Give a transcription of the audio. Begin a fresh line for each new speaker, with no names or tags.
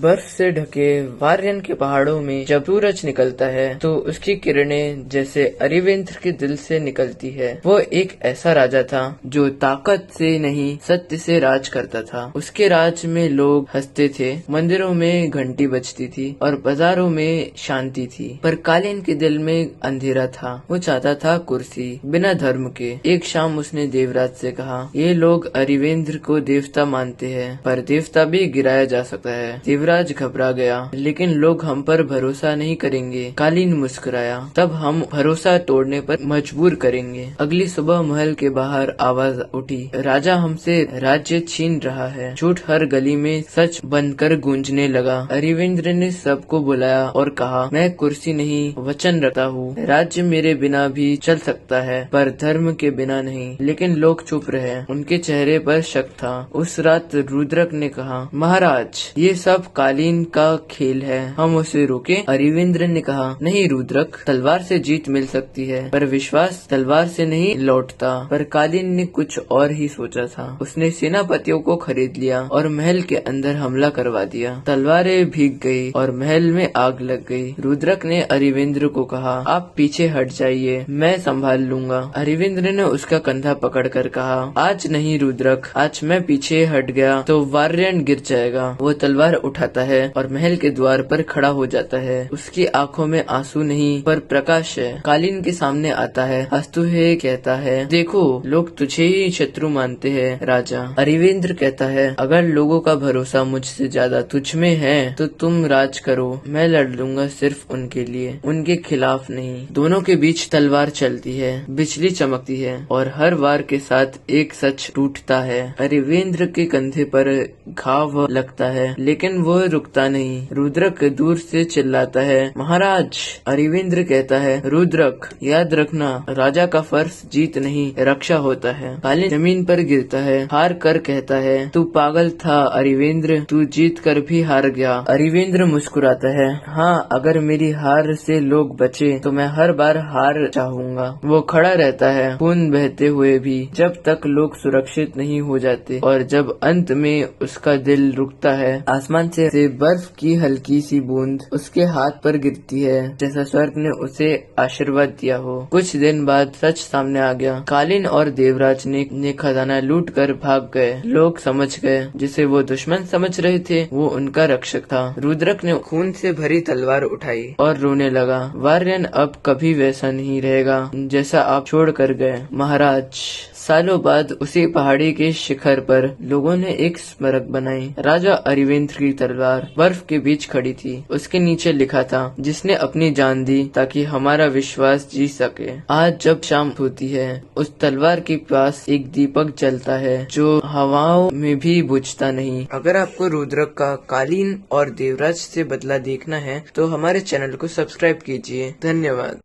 बर्फ से ढके वार्यन के पहाड़ों में जब सूरज निकलता है तो उसकी किरणें जैसे अरिवेंद्र के दिल से निकलती है। वो एक ऐसा राजा था जो ताकत से नहीं सत्य से राज करता था। उसके राज में लोग हंसते थे, मंदिरों में घंटी बजती थी और बाजारों में शांति थी, पर कालीन के दिल में अंधेरा था। वो चाहता था कुर्सी बिना धर्म के। एक शाम उसने देवराज से कहा, ये लोग अरिवेंद्र को देवता मानते हैं, पर देवता भी गिराया जा सकता है। देवराज घबरा गया, लेकिन लोग हम पर भरोसा नहीं करेंगे। कालीन मुस्कुराया, तब हम भरोसा तोड़ने पर मजबूर करेंगे। अगली सुबह महल के बाहर आवाज उठी, राजा हमसे राज्य छीन रहा है। झूठ हर गली में सच बनकर गूंजने लगा। अरिवेंद्र ने सबको बुलाया और कहा, मैं कुर्सी नहीं वचन रखता हूँ। राज्य मेरे बिना भी चल सकता है, पर धर्म के बिना नहीं। लेकिन लोग चुप रहे, उनके चेहरे पर शक था। उस रात रुद्रक ने कहा, महाराज ये सब कालीन का खेल है, हम उसे रोके। अरिवेंद्र ने कहा, नहीं रुद्रक, तलवार से जीत मिल सकती है, पर विश्वास तलवार से नहीं लौटता। पर कालीन ने कुछ और ही सोचा था। उसने सेनापतियों को खरीद लिया और महल के अंदर हमला करवा दिया। तलवारें भीग गई और महल में आग लग गई। रुद्रक ने अरिवेंद्र को कहा, आप पीछे हट जाइए, मैं संभाल लूंगा। अरिवेंद्र ने उसका कंधा पकड़कर कहा, आज नहीं रुद्रक, आज मैं पीछे हट गया तो वार्यन गिर जाएगा। वो तलवार उठाता है और महल के द्वार पर खड़ा हो जाता है। उसकी आंखों में आंसू नहीं पर प्रकाश है। कालीन के सामने आता है, हंसते हुए कहता है, देखो लोग तुझे ही शत्रु मानते हैं राजा। अरिवेंद्र कहता है, अगर लोगों का भरोसा मुझसे ज्यादा तुझ में है तो तुम राज करो, मैं लड़ लूंगा सिर्फ उनके लिए, उनके खिलाफ नहीं। दोनों के बीच तलवार चलती है, बिजली चमकती है और हर वार के साथ एक सच टूटता है। अरिवेंद्र के कंधे पर घाव लगता है, लेकिन वो रुकता नहीं। रुद्रक दूर से चिल्लाता है, महाराज। अरिवेंद्र कहता है, रुद्रक याद रखना, राजा का फर्ज जीत नहीं रक्षा होता है। कालीन जमीन पर गिरता है, हार कर कहता है, तू पागल था अरिवेंद्र, तू जीत कर भी हार गया। अरिवेंद्र मुस्कुराता है, हाँ अगर मेरी हार से लोग बचे तो मैं हर बार हार चाहूंगा। वो खड़ा रहता है, खून बहते हुए भी, जब तक लोग सुरक्षित नहीं हो जाते। और जब अंत में उसका दिल रुकता है, आसमान से बर्फ की हल्की सी बूंद उसके हाथ पर गिरती है, जैसा स्वर्ग ने उसे आशीर्वाद दिया हो। कुछ दिन बाद सच सामने आ गया। कालीन और देवराज ने खजाना लूट कर भाग गए। लोग समझ गए, जिसे वो दुश्मन समझ रहे थे वो उनका रक्षक था। रुद्रक ने खून से भरी तलवार उठाई और रोने लगा, वार्यन अब कभी वैसा नहीं रहेगा जैसा आप छोड़ कर गए महाराज। सालों बाद उसी पहाड़ी के शिखर पर लोगों ने एक स्मारक बनाई। राजा अरिवेंद्र की तलवार बर्फ के बीच खड़ी थी। उसके नीचे लिखा था, जिसने अपनी जान दी ताकि हमारा विश्वास जी सके। आज जब शाम होती है, उस तलवार के पास एक दीपक जलता है जो हवाओं में भी बुझता नहीं। अगर आपको रुद्रक का कालीन और देवराज से बदला देखना है तो हमारे चैनल को सब्सक्राइब कीजिए। धन्यवाद।